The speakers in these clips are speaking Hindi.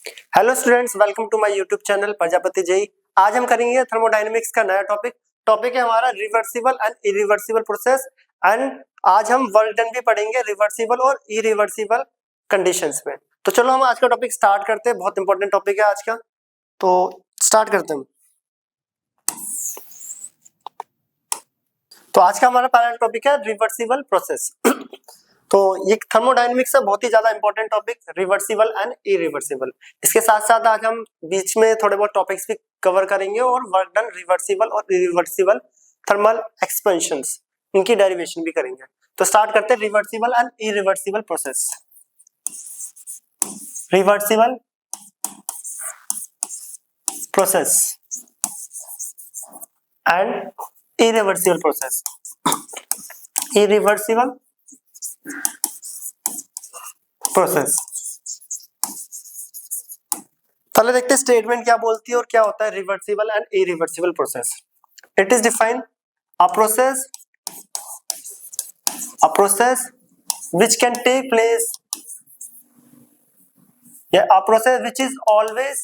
Hello students, welcome to my YouTube channel Prajapati JEE. आज हम करेंगे थर्मोडायनेमिक्स का नया टॉपिक है हमारा reversible and irreversible process. And आज हम वर्क डन भी पढ़ेंगे रिवर्सिबल और इरिवर्सिबल कंडीशंस में। तो चलो हम आज का टॉपिक स्टार्ट करते हैं, बहुत इंपॉर्टेंट टॉपिक है आज का, तो स्टार्ट करते हैं। तो आज का हमारा पहला टॉपिक है रिवर्सिबल प्रोसेस। तो ये थर्मोडायनेमिक्स का बहुत ही ज्यादा important topic, reversible and irreversible. इसके साथ साथ आज हम बीच में थोड़े बहुत टॉपिक्स भी कवर करेंगे और वर्क डन रिवर्सिबल और इरिवर्सिबल थर्मल एक्सपेंशंस, इनकी डेरिवेशन भी करेंगे। तो स्टार्ट करते हैं reversible and irreversible process. Reversible process and irreversible process. Irreversible process, पहले देखते हैं स्टेटमेंट क्या बोलती है और क्या होता है reversible and irreversible process. It is define a process which can take place, a process which is always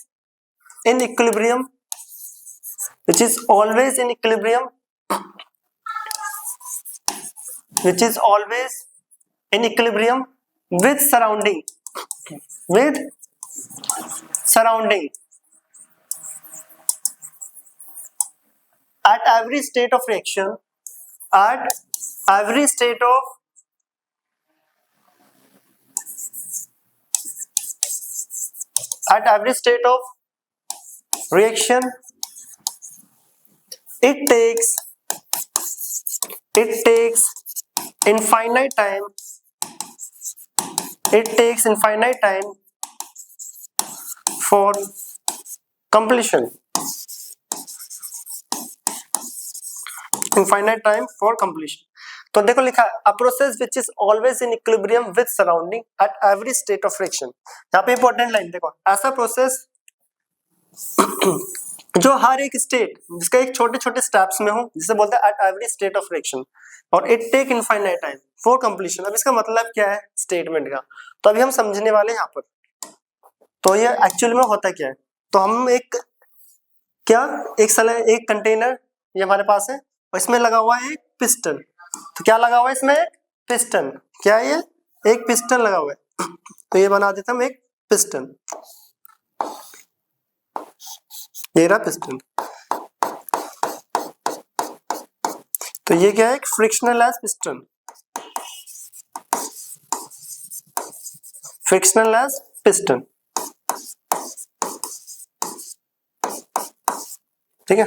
in equilibrium, which is always in equilibrium, which is always in equilibrium with surrounding, with surrounding at every state of reaction, at every state of reaction. It takes infinite time, it takes infinite time for completion, infinite time for completion. तो देखो लिखा है a process which is always in equilibrium with surrounding at every state of friction। यहाँ पे इंपॉर्टेंट लाइन देखो, ऐसा प्रोसेस जो हर एक स्टेट, जिसका एक छोटे छोटे स्टेप्स में हो, जिसे बोलते हैं at every state of friction, और it take infinite time for completion. अब इसका मतलब क्या है स्टेटमेंट का, तो अभी हम समझने वाले हैं यहाँ पर। तो ये एक्चुअली में होता क्या है, तो हम एक कंटेनर ये हमारे पास है और इसमें लगा हुआ है एक पिस्टन। तो क्या लगा हुआ है इसमें? एक पिस्टन। क्या है ये? एक पिस्टन लगा हुआ है। तो ये बना देता हम एक पिस्टन, ये रहा पिस्टन। तो ये क्या है? एक फ्रिक्शनलेस पिस्टन, फ्रिक्शनलेस पिस्टन, ठीक है,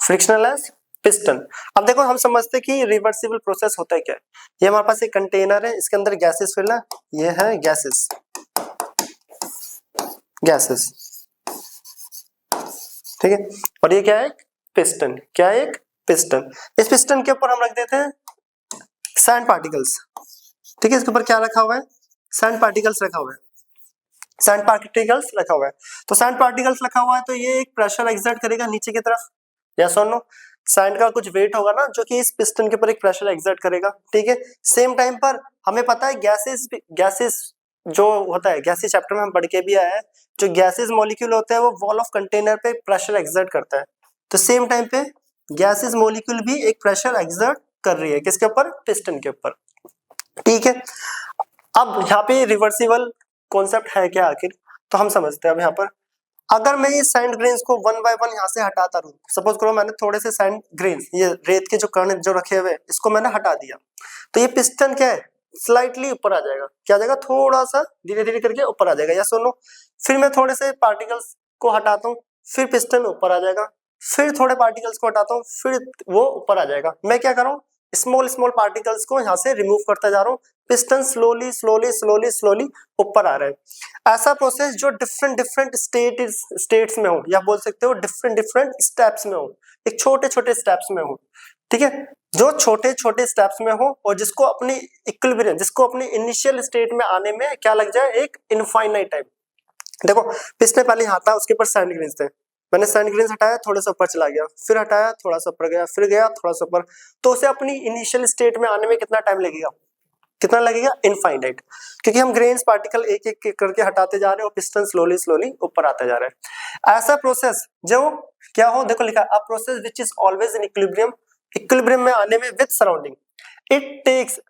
फ्रिक्शनलेस पिस्टन। अब देखो हम समझते कि रिवर्सिबल प्रोसेस होता है क्या है। ये हमारे पास एक कंटेनर है, इसके अंदर गैसेस फिल है, ये है गैसेस, ठीक है। और ये क्या है? एक पिस्टन। क्या है? एक पिस्टन। इस पिस्टन के ऊपर हम रख देते हैं सैंड पार्टिकल्स, ठीक है। इसके ऊपर क्या रखा हुआ है? सैंड पार्टिकल्स रखा हुआ है, सैंड पार्टिकल्स रखा हुआ है। तो सैंड पार्टिकल्स रखा हुआ है तो ये एक प्रेशर एक्सर्ट करेगा नीचे की तरफ, यस और नो। सैंड का कुछ वेट होगा ना, जो कि इस पिस्टन के ऊपर एक प्रेशर एक्सर्ट करेगा, ठीक है। सेम टाइम पर हमें पता है गैसेस जो होता है, गैसेस चैप्टर में हम पढ़ के भी आया है, जो गैसेस मॉलिक्यूल होता है वो वॉल ऑफ कंटेनर पे प्रेशर एक्सर्ट करता है। तो सेम टाइम पे गैसेस मॉलिक्यूल भी एक प्रेशर एक्सर्ट कर रही है, किसके ऊपर? पिस्टन के ऊपर, ठीक है। अब यहाँ पे रिवर्सिबल कॉन्सेप्ट है क्या आखिर, तो हम समझते हैं। अब यहाँ पर अगर मैं ये सैंड ग्रेन्स को वन बाय वन यहाँ से हटाता रहूं, सपोज करो मैंने थोड़े से सैंड ग्रेन्स, ये रेत के जो कण जो रखे हुए, इसको मैंने हटा दिया, तो ये पिस्टन क्या है? स्लाइटली ऊपर आ जाएगा। क्या आ जाएगा? थोड़ा सा धीरे धीरे करके ऊपर आ जाएगा, या सुनो। फिर मैं थोड़े से पार्टिकल्स को हटाता हूँ, फिर पिस्टन ऊपर आ जाएगा, फिर थोड़े पार्टिकल्स को हटाता हूँ, फिर वो ऊपर आ जाएगा। मैं क्या कर रहा हूँ? स्मॉल पार्टिकल्स को यहाँ से रिमूव करता जा रहा हूँ, पिस्टन स्लोली ऊपर आ रहा है। ऐसा प्रोसेस जो डिफरेंट स्टेट्स में हो, या बोल सकते हो डिफरेंट स्टेप्स में हो, एक छोटे स्टेप्स में हो, ठीक है। जो छोटे स्टेप्स में हो और जिसको अपनी इक्विलिब्रियम, जिसको अपनी इनिशियल स्टेट में आने में क्या लग जाए? एक इनफाइनाइट टाइम। देखो पिस्टन पहले यहाँ था, उसके ऊपर सैंड ग्रेन्स थे, मैंने सैंड ग्रेन्स हटाया, थोड़ा सा ऊपर चला गया, फिर हटाया, थोड़ा सा ऊपर गया, फिर गया थोड़ा सा ऊपर, तो उसे अपनी इनिशियल स्टेट में आने में कितना टाइम लगेगा? कितना लगेगा? इनफाइनाइट, क्योंकि हम ग्रेन्स पार्टिकल एक एक करके हटाते जा रहे हैं और पिस्टन स्लोली स्लोली ऊपर आता जा रहा है। ऐसा प्रोसेस जो क्या हो, देखो लिखा है, a process which is always in equilibrium, equilibrium में आने में with surrounding, it takes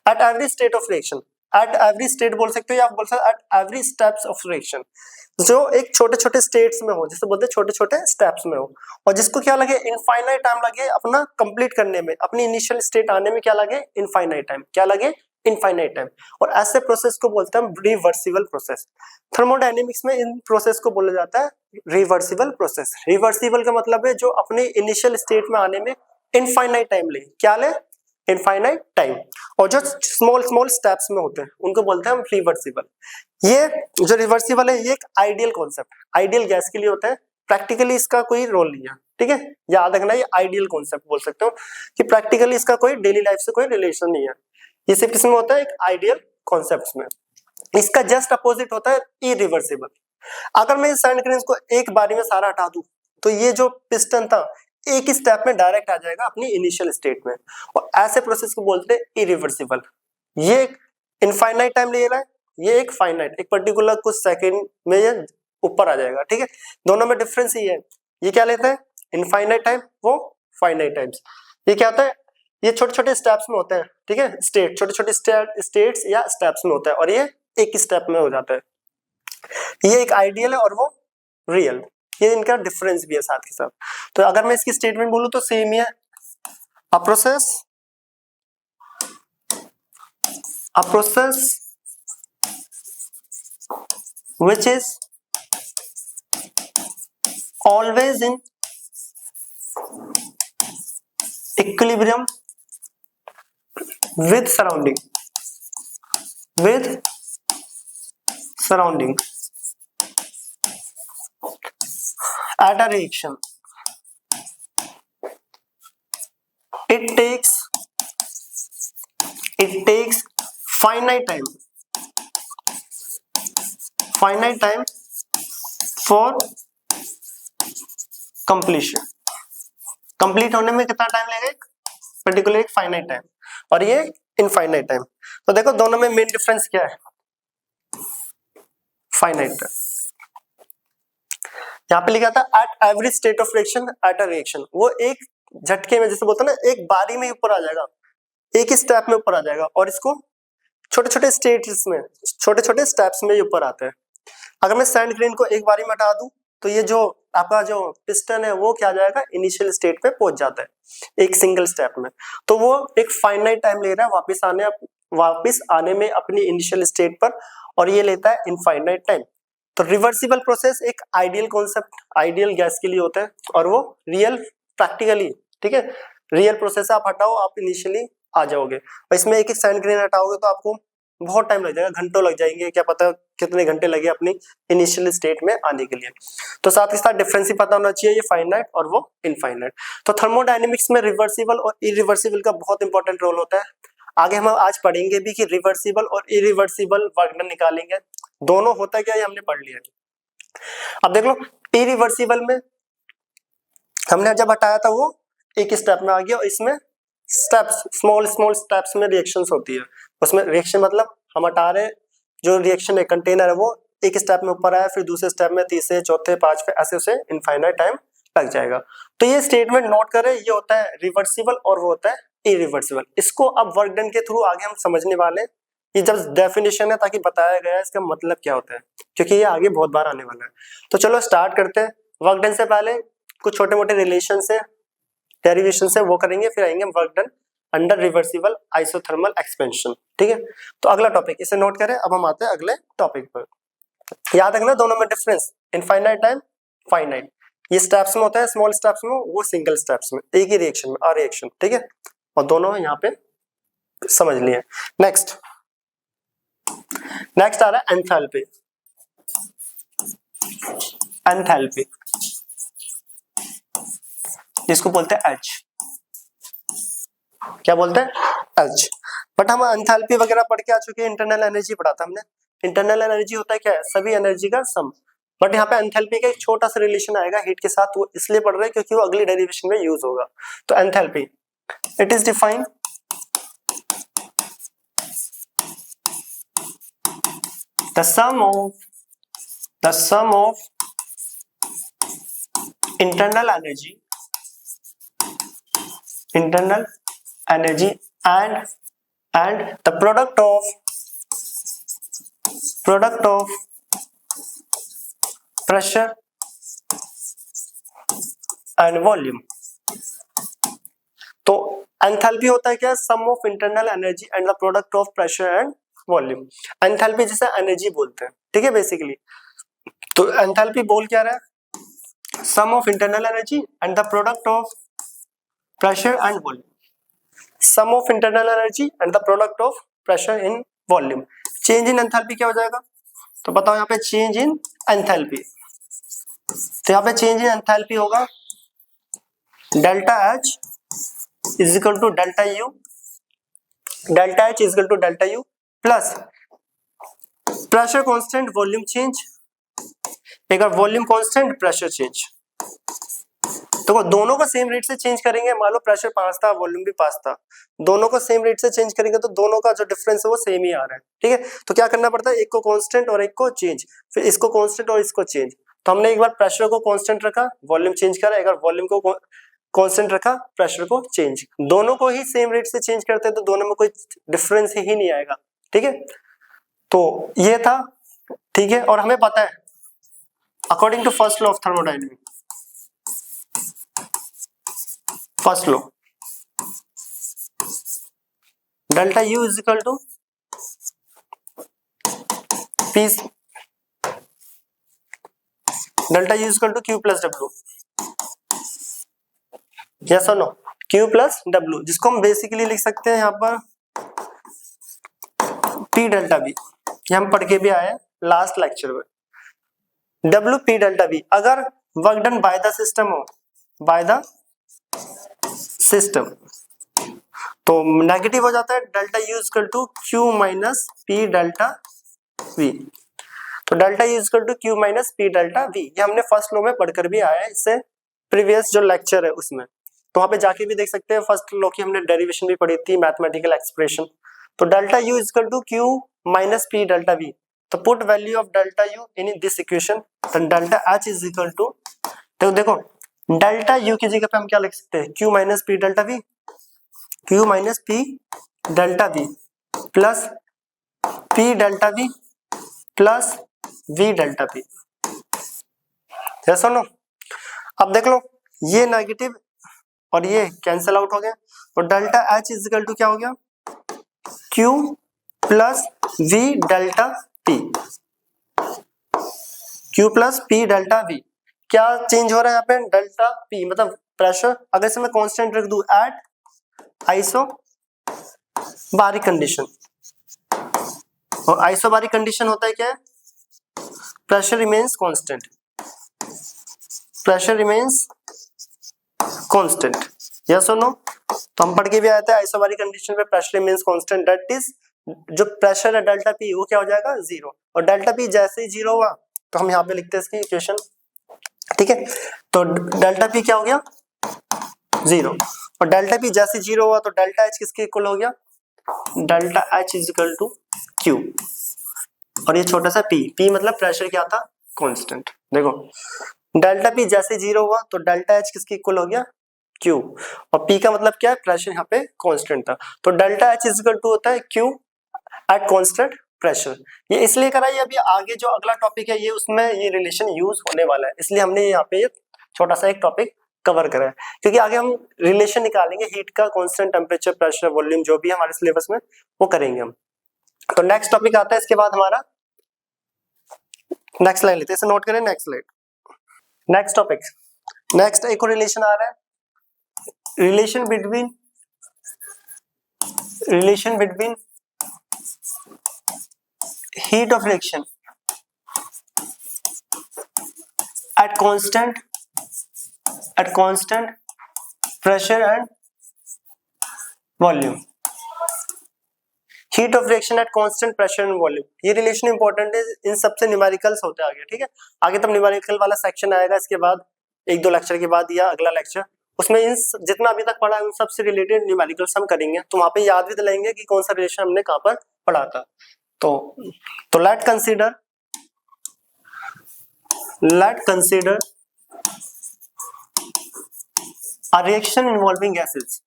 at every state of reaction, at every state बोल सकते हो या आप बोल सकते हो at every steps of reaction, जो एक छोटे छोटे स्टेट्स में हो, जैसे बोलते हैं छोटे छोटे स्टेप्स में हो, और जिसको क्या लगे? इनफाइनाइट टाइम लगे अपना कंप्लीट करने में, अपनी इनिशियल स्टेट आने में क्या लगे? Infinite time. क्या लगे? Infinite time. और ऐसे प्रोसेस को बोलते हैं रिवर्सिबल प्रोसेस। थर्मोडायनेमिक्स में इन प्रोसेस को बोला जाता है रिवर्सिबल प्रोसेस। रिवर्सिबल का मतलब है जो अपने इनिशियल स्टेट में आने में इनफाइनाइट टाइम ले। क्या ले? Infinite time. और जो स्मॉल स्मॉल स्टेप्स में होते हैं उनको बोलते हैं हम रिवर्सिबल। ये जो रिवर्सिबल है ये एक आइडियल कॉन्सेप्ट, आइडियल गैस के लिए होता है, प्रैक्टिकली इसका कोई रोल नहीं है। ठीक है, याद रखना, ये आइडियल कॉन्सेप्ट बोल सकते हो कि प्रैक्टिकली इसका कोई डेली लाइफ से कोई रिलेशन नहीं है। ये सिर्फ किसमें होता है? एक आइडियल कॉन्सेप्ट में। इसका जस्ट अपोजिट होता है इरिवर्सिबल। अगर मैं इस सैंड ग्रेन्स को एक बारी में सारा हटा दूं तो ये जो पिस्टन था एक ही स्टेप में डायरेक्ट आ जाएगा अपनी इनिशियल स्टेट में, और ऐसे प्रोसेस को बोलते हैं इरिवर्सिबल। ये इनफाइनाइट टाइम ले रहा है, ये एक फाइनाइट, एक पर्टिकुलर कुछ सेकंड में ये ऊपर आ जाएगा। ठीक है, दोनों में डिफरेंस ये है, ये क्या लेता है? इनफाइनाइट टाइम, वो फाइनाइट टाइम्स। ये क्या होता है? ये छोटे छोटे स्टेप्स में होते हैं। ठीक है, स्टेट छोटे छोटे स्टेट्स या स्टेप्स में होता है, और ये एक ही स्टेप में हो जाता है। ये एक आइडियल है और वो रियल, ये इनका डिफरेंस भी है साथ के साथ। तो अगर मैं इसकी स्टेटमेंट बोलूं तो सेम ही है, a process which is always in equilibrium with surrounding at a reaction, it takes finite time for completion। Complete होने में कितना टाइम लगेगा? एक पर्टिकुलर एक फाइनाइट टाइम, और ये इनफाइनाइट टाइम। तो देखो दोनों में मेन डिफरेंस क्या है? Finite time. यहाँ पे लिखा था eight every state of reaction at a reaction, वो एक झटके में, जैसे बोलते हैं ना, एक बारी में ऊपर आ जाएगा, एक ही स्टेप में ऊपर आ जाएगा, और इसको छोटे छोटे स्टेट्स में, छोटे छोटे स्टेप्स में ऊपर आते हैं। अगर मैं सैंड ग्रेन को एक बारी में हटा दूं तो ये जो आपका जो पिस्टन है वो क्या आ जाएगा? इनिशियल स्टेट पे पहुंच जाता है एक सिंगल स्टेप में। तो वो एक फाइनाइट टाइम ले रहा है वापस आने में अपनी इनिशियल स्टेट पर, और ये लेता है इनफाइनाइट टाइम। तो रिवर्सिबल प्रोसेस एक आइडियल कॉन्सेप्ट, आइडियल गैस के लिए होता है, और वो रियल प्रैक्टिकली, ठीक है, रियल प्रोसेस आप हटाओ, आप इनिशियली आ जाओगे। और इसमें एक सैंड ग्रेन हटाओगे तो आपको बहुत टाइम लग जाएगा, घंटों लग जाएंगे, क्या पता कितने घंटे लगे अपनी इनिशियल स्टेट में आने के लिए। तो साथ ही साथ डिफरेंस ही पता होना चाहिए, ये फाइनाइट और वो इनफाइनाइट। तो थर्मोडायनेमिक्स में रिवर्सिबल और इरिवर्सिबल का बहुत इंपॉर्टेंट रोल होता है। आगे हम आज पढ़ेंगे भी कि रिवर्सिबल और इरिवर्सिबल वर्क डन निकालेंगे, दोनों होता है क्या ये हमने पढ़ लिया। अब देख लो, इरिवर्सिबल में हमने जब हटाया था वो एक स्टेप में आ गया, और इसमें स्टेप्स, स्मॉल स्मॉल स्टेप्स में रिएक्शंस होती है। उसमें रिएक्शन मतलब हम हटा रहे, जो रिएक्शन है कंटेनर है वो एक स्टेप में ऊपर आया, फिर दूसरे स्टेप में, तीसरे, चौथे, पांचवे, ऐसे उसे इनफाइनाइट टाइम लग जाएगा। तो ये स्टेटमेंट नोट करें, ये होता है रिवर्सिबल और वो होता है इरिवर्सिबल। इसको अब वर्क डन के थ्रू आगे हम समझने वाले, ये जब डेफिनेशन है ताकि बताया गया है इसका मतलब क्या होता है, क्योंकि ये आगे बहुत बार आने वाला है। तो चलो स्टार्ट करते हैं। वर्क डन से पहले कुछ छोटे मोटे रिलेशन से, डेरिवेशन से वो करेंगे, फिर आएंगे work done under reversible isothermal expansion. ठीक है, तो अगला टॉपिक इसे नोट करें। अब हम आते हैं अगले टॉपिक पर। याद रखना दोनों में डिफरेंस, इनफाइनाइट टाइम, फाइनाइट, ये स्टेप्स में होता है, स्मॉल स्टेप्स में, वो सिंगल स्टेप्स में, एक ही रिएक्शन में, आ रिएक्शन। ठीक है, और दोनों यहाँ पे समझ लिए। नेक्स्ट आ रहा है एंथैल्पी। एंथैल्पी जिसको बोलते हैं एच, क्या बोलते हैं? एच। बट हम एंथैल्पी वगैरह पढ़ के आ चुके हैं, इंटरनल एनर्जी पढ़ा था हमने। इंटरनल एनर्जी होता है क्या है? सभी एनर्जी का सम। बट यहाँ पे एंथैल्पी का एक छोटा सा रिलेशन आएगा हीट के साथ, वो इसलिए पढ़ रहे हैं क्योंकि वो अगली डेरिवेशन में यूज होगा। तो enthalpy, it is defined the sum of internal energy and the product of pressure and volume। तो एंथैल्पी होता है क्या, sum of internal energy and the product of pressure and volume. Enthalpy जिसे एनर्जी बोलते हैं, ठीक है बेसिकली। तो एंथैल्पी बोल क्या रहा है, sum of internal energy and the product of pressure and volume. Sum of internal energy and the product of pressure in volume. Change in enthalpy क्या हो जाएगा, तो बताओ यहाँ पे चेंज इन एंथैल्पी। तो यहाँ पे चेंज इन एंथैल्पी होगा delta H is equal to delta U, delta H is equal to delta U plus pressure constant volume change, एक बार वॉल्यूम कांस्टेंट प्रेशर चेंज। तो दोनों को सेम रेट से चेंज करेंगे, मान लो प्रेशर 5 था वॉल्यूम भी 5 था, दोनों को सेम रेट से चेंज करेंगे तो दोनों का जो डिफरेंस है वो सेम ही आ रहा है, ठीक है। तो क्या करना पड़ता है, एक को कांस्टेंट और एक को चेंज, फिर इसको कांस्टेंट और इसको चेंज। तो हमने एक बार प्रेशर को कांस्टेंट रखा, वॉल्यूम चेंज करा, एक बार वॉल्यूम को कांस्टेंट रखा, प्रेशर को चेंज। दोनों को ही सेम रेट से चेंज करते हैं तो दोनों में कोई डिफरेंस ही नहीं आएगा, ठीक है। तो ये था, ठीक है। और हमें पता है according to first law of thermodynamics, first law delta U is equal to P, delta U is equal to Q plus W, yes और नो, क्यू प्लस डब्ल्यू, जिसको हम बेसिकली लिख सकते हैं यहाँ पर पी डेल्टा बी। ये हम पढ़ के भी आए लास्ट लेक्चर में, डब्ल्यू पी डेल्टा बी। अगर work done by the system हो, बाय द सिस्टम, तो नेगेटिव हो जाता है delta U equal to Q minus P delta V. तो delta U equal to Q minus P delta V, ये हमने फर्स्ट लॉ में पढ़कर भी आया है, इससे प्रीवियस जो लेक्चर है उसमें, तो वहां पे जाके भी देख सकते हैं। फर्स्ट लॉ की हमने डेरिवेशन भी पढ़ी थी, मैथमेटिकल एक्सप्रेशन। तो delta U equal to Q minus P delta V, तो put value of delta U in this equation, तो delta H is equal to, तो देखो डेल्टा यू की जगह पे हम क्या लिख सकते हैं, Q minus P delta we, Q minus P delta we plus P delta we plus V delta P, सुनो। अब देख लो ये नेगेटिव और ये कैंसिल आउट हो गया, और delta H is equal to क्या हो गया, Q plus V delta P, Q plus P delta V. क्या चेंज हो रहा है यहाँ पे, डेल्टा पी मतलब प्रेशर, अगर इसे मैं कांस्टेंट रख दूं एट आइसोबारिक कंडीशन, और आइसोबारिक कंडीशन होता है क्या है, pressure remains constant, pressure remains constant, yes और नो। तो हम पढ़ के भी आए थे आइसोबारिक कंडीशन पे pressure remains constant, that is जो प्रेशर है डेल्टा पी वो क्या हो जाएगा, जीरो। और डेल्टा पी जैसे ही जीरो हुआ तो हम यहाँ पे लिखते हैं इसकी इक्वेशन, ठीक है। तो डेल्टा पी क्या हो गया, जीरो, और डेल्टा पी जैसे जीरो हुआ तो डेल्टा एच किसके इक्वल हो गया, delta H is equal to Q, और ये छोटा सा पी, पी मतलब प्रेशर क्या था, कांस्टेंट। देखो डेल्टा पी जैसे जीरो हुआ तो डेल्टा एच किसके इक्वल हो गया, क्यू, और पी का मतलब क्या है, प्रेशर यहाँ पे कांस्टेंट था। तो delta H is equal to होता है क्यू एट कांस्टेंट प्रेशर। ये इसलिए करा, ये अभी आगे जो अगला टॉपिक है ये उसमें ये रिलेशन यूज होने वाला है, इसलिए हमने यहाँ पे छोटा सा एक टॉपिक कवर करा है, क्योंकि आगे हम रिलेशन निकालेंगे हीट का, कांस्टेंट टेम्परेचर, प्रेशर, वॉल्यूम, जो भी हमारे सिलेबस में वो करेंगे हम। तो नेक्स्ट टॉपिक आता है इसके बाद हमारा, नेक्स्ट लाइन लेते हैं, इसे नोट करें, next slide, next topic, next एक और रिलेशन आ रहा है, relation between heat of reaction at constant pressure and volume, heat of reaction at constant pressure and volume। ये रिलेशन इंपॉर्टेंट है, इन सबसे न्यूमेरिकल्स होते हैं आगे, ठीक है। आगे तब न्यूमेरिकल वाला सेक्शन आएगा, इसके बाद एक दो लेक्चर के बाद या अगला लेक्चर, उसमें इन जितना अभी तक पढ़ा है उन सबसे रिलेटेड न्यूमेरिकल्स हम करेंगे, तो वहां पे याद भी दिलाएंगे कि कौन सा रिलेशन हमने कहाँ पर पढ़ा था। तो late consider a reaction involving gases,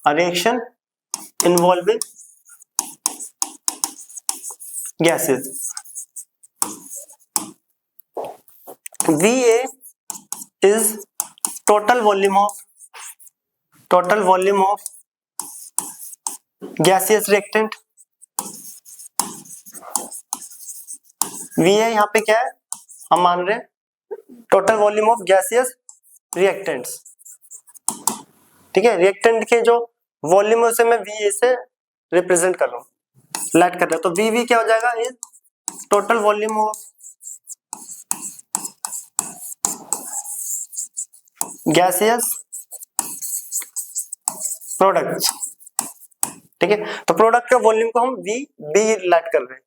a reaction involving gases. VA is total volume of gaseous reactant. VA यहाँ पे क्या है, हम मान रहे हैं total volume of gaseous reactants, ठीक है। रिएक्टेंट के जो वॉल्यूम है उसे मैं VA से रिप्रेजेंट कर रहा हूँ, लेट कर रहा हूँ। तो VV क्या हो जाएगा, is total volume of gaseous products, ठीक है। तो प्रोडक्ट का वॉल्यूम को हम VB लेट कर रहे हैं।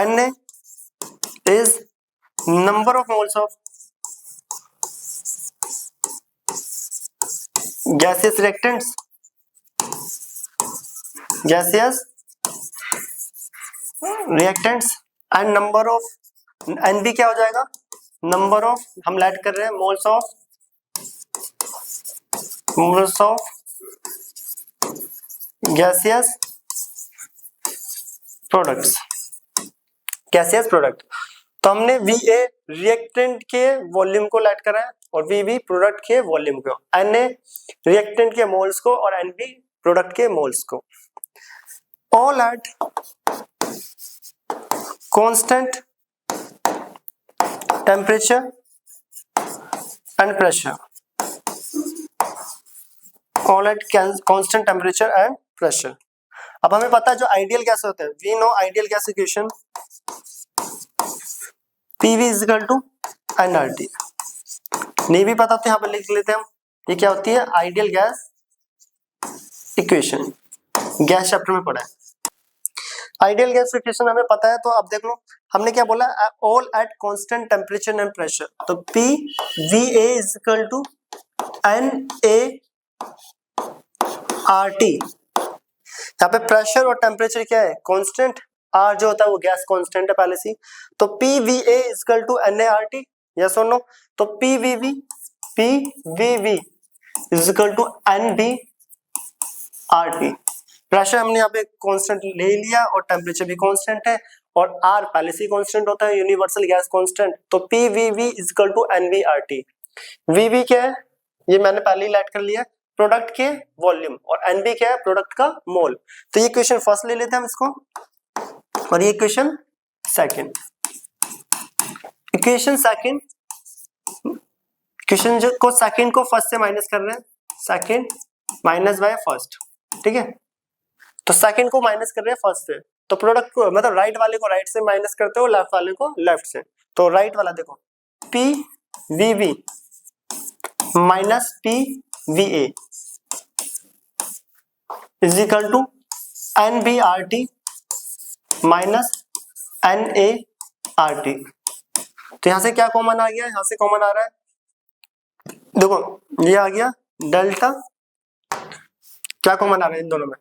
N is number of moles of gaseous reactants, and number of NB क्या हो जाएगा, नंबर ऑफ, हम लेट कर रहे हैं मोल्स ऑफ गैसियस प्रोडक्ट। तो हमने VA रिएक्टेंट के वॉल्यूम को लेट करा है और VB प्रोडक्ट के वॉल्यूम को, NA रिएक्टेंट के मोल्स को और NB प्रोडक्ट के मोल्स को। All at constant temperature and pressure, all at constant temperature and pressure. अब हमें पता है जो आइडियल गैस होते हैं, we know ideal gas equation PV is equal to nRT। नहीं भी पता तो यहाँ पर लिख लेते हैं हम, ये क्या होती है, ideal gas equation, gas chapter में पढ़ा है। आइडियल गैस इक्वेशन हमें पता है, तो अब देख लो हमने क्या बोला, all at constant temperature and pressure. तो PVA is equal to NaRT। यहाँ पे प्रेशर और टेम्परेचर क्या है, कांस्टेंट, R जो होता है वो गैस कांस्टेंट है पहले से। तो PVA is equal to NaRT, yes और नो। तो PVV is equal to NbRT। Pressure हमने यहाँ पे कांस्टेंट ले लिया और टेम्परेचर भी कांस्टेंट है और R पहले से कांस्टेंट होता है, यूनिवर्सल गैस कांस्टेंट। तो PVV is equal to NbRT। VV क्या है, ये मैंने पहले ही लेट कर लिया, प्रोडक्ट के वॉल्यूम, और NB क्या है, प्रोडक्ट का मोल। तो ये इक्वेशन फर्स्ट ले लेते हैं हम इसको, और ये इक्वेशन सेकंड। इक्वेशन जो को सेकंड को फर्स्ट से माइनस कर रहे हैं, सेकंड माइनस बाय फर्स्ट, ठीक है। तो सेकंड को माइनस कर रहे हैं फर्स्ट से, तो प्रोडक्ट को मतलब राइट वाले को राइट से माइनस करते हो, लेफ्ट वाले को लेफ्ट से। तो राइट वाला देखो, PVV minus PVA is equal to NbRT minus NaRT। तो यहां से क्या कॉमन आ गया, यहां से कॉमन आ रहा है, देखो ये आ गया डेल्टा, क्या कॉमन आ रहा है इन दोनों में।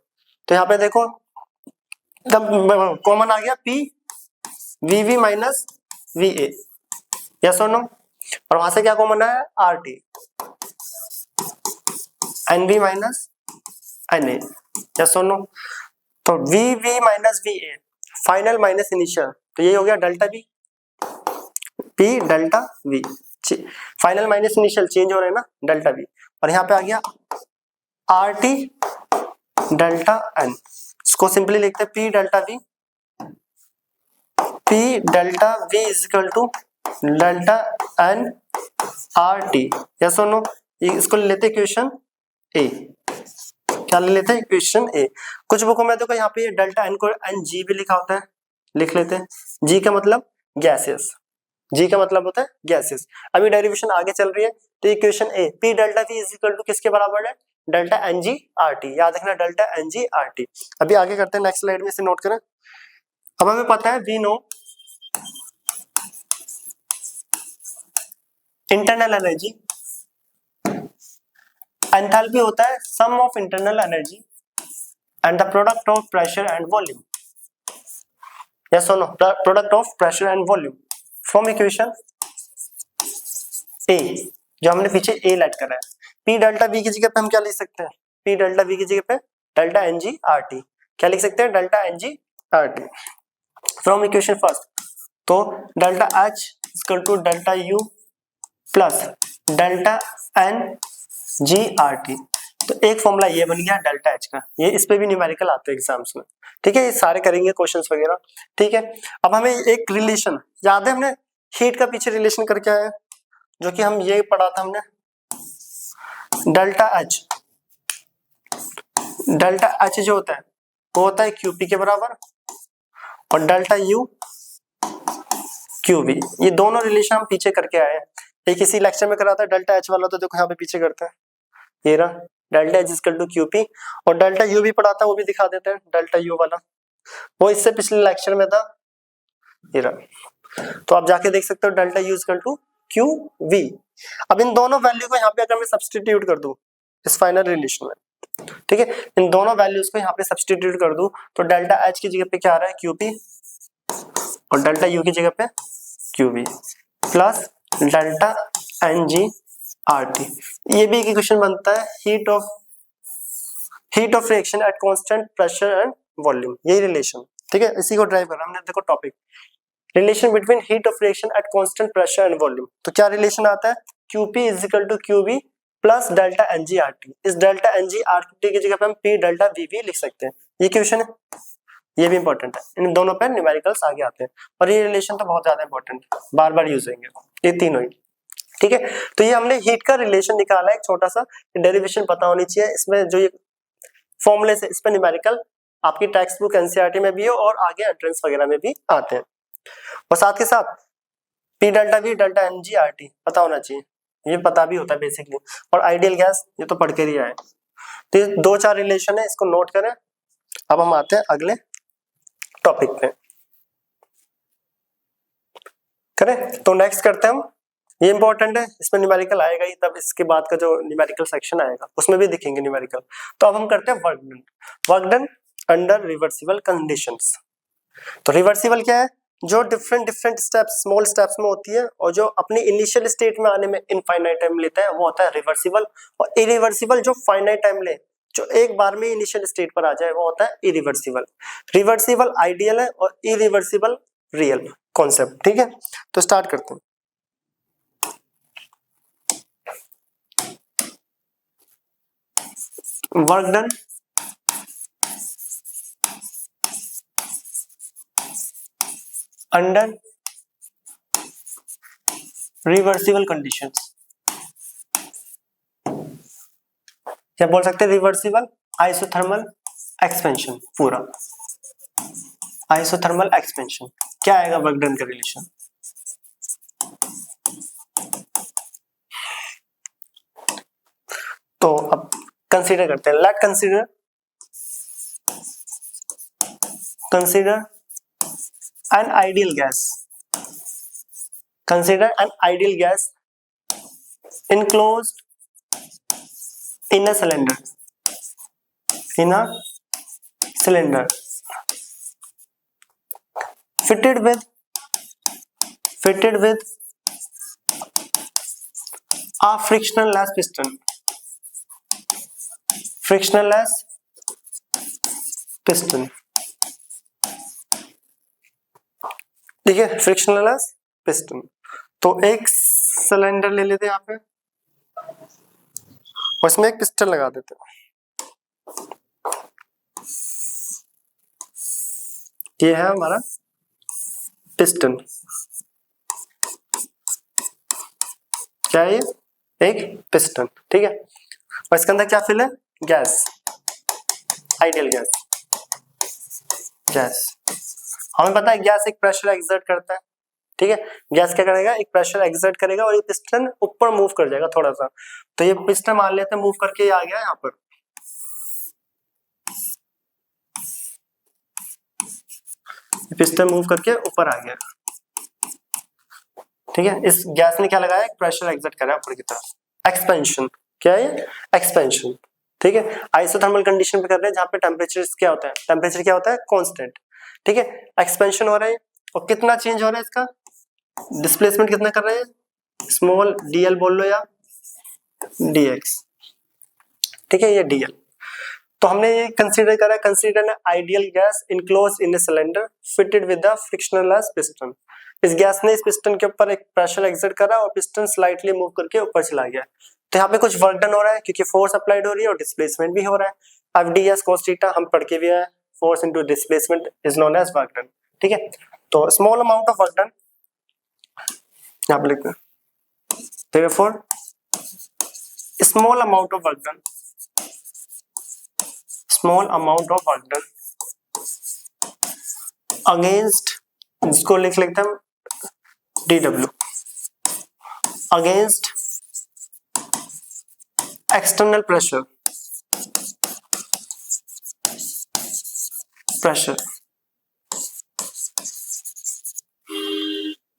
तो यहाँ पे देखो कॉमन आ गया PVV माइनस VA, यस और नो। और वहां से क्या कॉमन आया, RT, NB minus NA, yes और नो। तो VV minus VA final minus initial, तो ये हो गया delta V, P delta V, final minus initial change हो रहे हैं ना, डेल्टा V। और यहाँ पे आ गया RT डेल्टा N, इसको सिंपली लिखते हैं P delta V is equal to delta N RT, yes और नो। इसको लेते इक्वेशन A, क्या ले लेते हैं, इक्वेशन A। कुछ बुकों में देखो यहाँ पे डेल्टा N को NG भी लिखा होता है, लिख लेते हैं। G का मतलब गैसेस, G का मतलब होता है गैसेस। अभी डेरिवेशन आगे चल रही है, तो equation A P delta V is equal to किसके बराबर है, डेल्टा NG RT, याद रखना डेल्टा NG RT। अभी आगे करते हैं, नेक्स्ट स्लाइड में इसे नोट करें। अब हमें पता है we know internal energy, enthalpy होता है sum of internal energy and the product of pressure and volume. Yes और no, product of pressure and volume from equation A, जो हमने पीछे ए लेट करा है, पी डेल्टा वी की जगह पे हम क्या लिख सकते हैं, पी डेल्टा वी की जगह पे delta N G R T, क्या लिख सकते हैं, delta N G R T from equation first. तो delta H equal to delta U plus delta N G R T. तो एक फॉर्मूला ये बन गया डेल्टा एच का, ये इस पे भी न्यूमेरिकल आते हैं एग्जाम्स में, ठीक है, ये सारे करेंगे क्वेश्चंस वगैरह, ठीक है। अब हमें एक रिलेशन याद है, हमने हीट का पीछे रिलेशन करके आए, जो कि हम ये पढ़ा था हमने, डेल्टा एच जो होता है वो होता है क्यूपी के बराबर, और डेल्टा यू क्यूबी, ये दोनों रिलेशन हम पीछे करके आए हैं। एक इसी लेक्चर में करा था डेल्टा एच वाला, तो देखो यहाँ पे पीछे करते हैं, ये रहा delta H equal to QP, और डेल्टा यू भी पढ़ा था, वो भी दिखा देते हैं, डेल्टा यू वाला वो इससे पिछले लेक्चर में था, ये रहा। तो आप जाके देख सकते हो delta U equal to Q V. अब इन दोनों वैल्यू को यहाँ पे अगर मैं सब्सटीट्यूट कर दूं इस फाइनल रिलेशन में, ठीक है, इन दोनों वैल्यूज को यहाँ पे सब्सटीट्यूट कर दूं, तो डेल्टा एच की जगह पे क्या आ रहा है, क्यूपी, और डेल्टा यू की जगह पे Q V plus delta N G R T. ये भी एक इक्वेशन बनता है heat of reaction at constant pressure and volume, यही रिलेशन, ठीक है, इसी को ड्राइव कर रहा हमने। देखो topic relation between heat of reaction at constant pressure and volume, तो क्या रिलेशन आता है, Q P is equal to Q V plus delta N G R T. इस delta N G R T की जगह पे हम पी डेल्टा वी वी लिख सकते हैं, ये क्वेश्चन है, ये भी इंपॉर्टेंट है, इन दोनों पे न्यूमेरिकल्स आगे आते हैं, और ये रिलेशन तो बहुत ज्यादा इंपॉर्टेंट है, बार बार यूज होंगे ये तीनों ही, ठीक है। तो ये हमने हीट का रिलेशन निकाला है, एक छोटा सा डेरिवेशन पता होनी चाहिए, इसमें जो ये फॉर्मूले से, इस पे न्यूमेरिकल आपकी टेक्स्ट बुक एनसीईआरटी में भी है और आगे एंट्रेंस वगैरह में भी आते हैं, और साथ के साथ P delta V delta N G R T पता होना चाहिए, ये पता भी होता है बेसिकली, और आइडियल गैस ये तो पढ़ के ही आए। तो ये 2-4 रिलेशन है, इसको नोट करें। अब हम आते हैं अगले टॉपिक पे, करें तो नेक्स्ट करते हैं हम, ये इंपॉर्टेंट है, इसमें न्यूमेरिकल आएगा ही, तब इसके बाद का जो न्यूमेरिकल सेक्शन आएगा उसमें भी दिखेंगे न्यूमेरिकल। तो अब हम करते हैं work done under reversible conditions. तो रिवर्सिबल क्या है, जो डिफरेंट स्टेप्स, स्मॉल स्टेप्स में होती है, और जो अपनी इनिशियल स्टेट में आने में इनफाइनाइट टाइम लेता है, वो होता है रिवर्सिबल। और इरिवर्सिबल जो फाइनाइट टाइम ले, जो एक बार में इनिशियल स्टेट पर आ जाए, वो होता है इरिवर्सिबल। रिवर्सिबल आइडियल है और इरिवर्सिबल रियल कॉन्सेप्ट, ठीक है। तो स्टार्ट करते हैं। Work done under reversible conditions, क्या बोल सकते हैं, रिवर्सिबल आइसोथर्मल एक्सपेंशन, पूरा आइसोथर्मल एक्सपेंशन। क्या आएगा वर्क डन का रिलेशन, तो अब कंसीडर करते हैं, late consider an ideal gas, consider an ideal gas enclosed in a cylinder, fitted with a frictionless piston, ठीक है, फ्रिक्शनलेस पिस्टन। तो एक सिलेंडर ले लेते हैं यहाँ पे, और इसमें एक पिस्टन लगा देते हैं, ये है हमारा पिस्टन, क्या है ये, एक पिस्टन, ठीक है। और इसके अंदर क्या फिल है, गैस, आइडियल गैस। हमें पता है गैस एक प्रेशर एक्सर्ट करता है, ठीक है, गैस क्या करेगा, एक प्रेशर एक्सर्ट करेगा और ये पिस्टन ऊपर मूव कर जाएगा थोड़ा सा। तो ये पिस्टन मान लेते हैं मूव करके ये आ गया यहाँ पर, पिस्टन मूव करके ऊपर आ गया, ठीक है। इस गैस ने क्या लगाया, एक प्रेशर एक्सर्ट करा ऊपर की तरफ, एक्सपेंशन, क्या है, एक्सपेंशन, ठीक है। आइसोथर्मल कंडीशन पे कर रहे हैं, जहाँ पे टेम्परेचर क्या होता है, कांस्टेंट, ठीक है, एक्सपेंशन हो रहा है और कितना चेंज हो रहा है इसका, डिस्प्लेसमेंट कितना कर रहे हैं, स्मॉल dl बोल लो या dx, ठीक है, ये dl। तो हमने ये कंसीडर करा, consider an ideal gas enclose in a cylinder fitted with the frictionless piston. इस गैस ने इस पिस्टन के ऊपर एक प्रेशर एक्सर्ट करा और पिस्टन स्लाइटली मूव करके ऊपर चला गया। तो यहाँ पे कुछ वर्क डन हो रहा है क्योंकि फोर्स अप्लाइड हो रही है और डिस्प्लेसमेंट भी हो रहा है। अब ds cos थीटा हम पढ़ के भी आए, force into displacement is known as work done, ठीक है। तो small amount of work done यहाँ पे लिखते हैं, therefore small amount of work done, small amount of work done against, इसको लिख लेते हैं dw, against external pressure,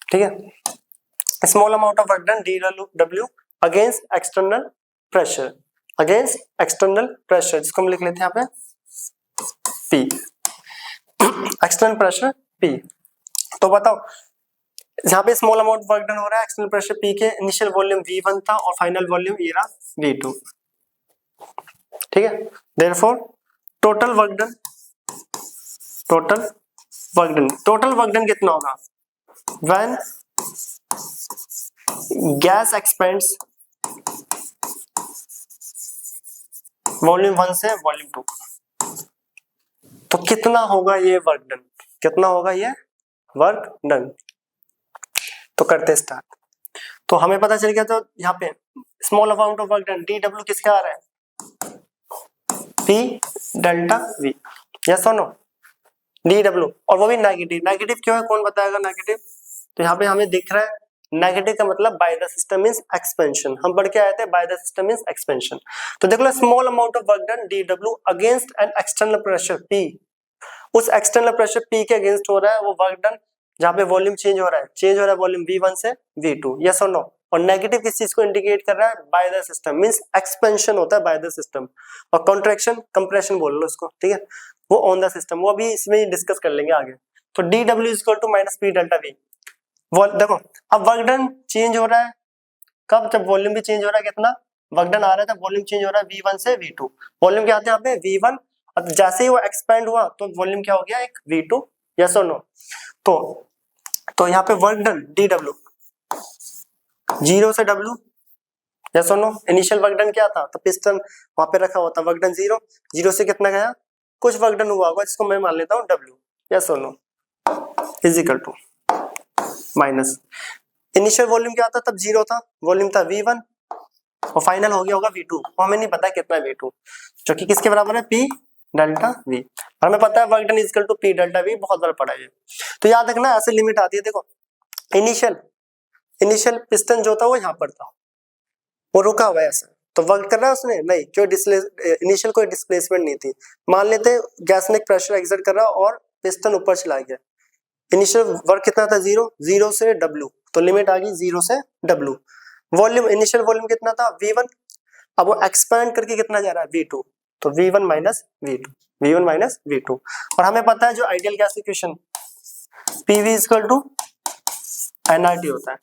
ठीक है, small amount of work done dw against external pressure, against external pressure, जिसको हम लिख लेते हैं यहाँ पे P, एक्सटर्नल प्रेशर P। तो बताओ यहाँ पे स्मॉल अमाउंट वर्क डन हो रहा है एक्सटर्नल प्रेशर P के, इनिशियल वॉल्यूम V1 था और फाइनल वॉल्यूम ये रहा V2, ठीक है। Therefore total work done, total work done कितना होगा, व्हेन गैस एक्सपेंड्स वॉल्यूम 1 से वॉल्यूम 2, तो कितना होगा ये वर्क डन, कितना होगा ये वर्क डन। तो करते स्टार्ट। तो हमें पता चल गया, तो यहाँ पे small amount of work done dw किसका आ रहा है, P डेल्टा V, यस और नो, dw, और वो भी नेगेटिव। नेगेटिव क्यों है, कौन बताएगा नेगेटिव। तो यहाँ पे हमें दिख रहा है नेगेटिव का मतलब by the system means expansion, हम पढ़ के आए थे by the system means expansion. तो देख लो small amount of work done dw against an external pressure P, उस एक्सटर्नल प्रेशर P के अगेंस्ट हो रहा है वो वर्क डन, जहाँ पे वॉल्यूम चेंज हो रहा है वॉल्यूम V1 से V2, यस और नो। और नेगेटिव किस चीज को इंडिकेट कर रहा है, bye the system means expansion होता है बाय द सिस्टम, और कॉन्ट्रैक्शन कंप्रेशन बोल लो इसको, ठीक है, वो ऑन द सिस्टम, वो अभी इसमें डिस्कस कर लेंगे आगे। तो dw is equal to minus P delta V। देखो अब वर्क डन चेंज हो रहा है कब, जब वॉल्यूम भी चेंज हो रहा है, कितना वर्क डन आ रहा है तब वॉल्यूम चेंज हो रहा है V1 से V2, वॉल्यूम क्या आता है यहाँ पे V1, अब जैसे ही वो एक्सपेंड हुआ तो वॉल्यूम क्या हो गया एक V2, यस और नो। तो यहाँ पे वर्क डन dw 0 से w, यस और नो। इनिशियल वर्क डन क्या था, तो पिस्टन वहां पे रखा हुआ था, वर्क डन 0 से कितना गया, कुछ वर्क डन हुआ होगा जिसको मैं मान लेता हूँ w, यस और no, is equal to minus initial volume क्या था, तब 0 था, वॉल्यूम था V1 और फाइनल हो गया होगा V2, वो हमें नहीं पता कितना V2, जो कि किसके बराबर है P डेल्टा V, और हमें पता है work done is equal to P delta V, बहुत बार पढ़ा है। तो याद रखना ऐसे लिमिट आती है, देखो इनिशियल पिस्टन जो था वो यहाँ पर था, वो रुका हुआ है ऐसे, तो वर्क कर रहा है उसने नहीं, क्यों इनिशियल कोई डिस्प्लेसमेंट नहीं थी। मान लेते गैस ने प्रेशर एक्सर्ट कर रहा और पिस्टन ऊपर चला गया, इनिशियल वर्क कितना था 0 से w, तो लिमिट आ गई 0 से w। वॉल्यूम इनिशियल वॉल्यूम कितना था V1, अब वो एक्सपैंड करके कितना जा रहा है V2, तो V1 माइनस V2, और हमें पता है जो ideal gas equation PV equal to nRT होता है,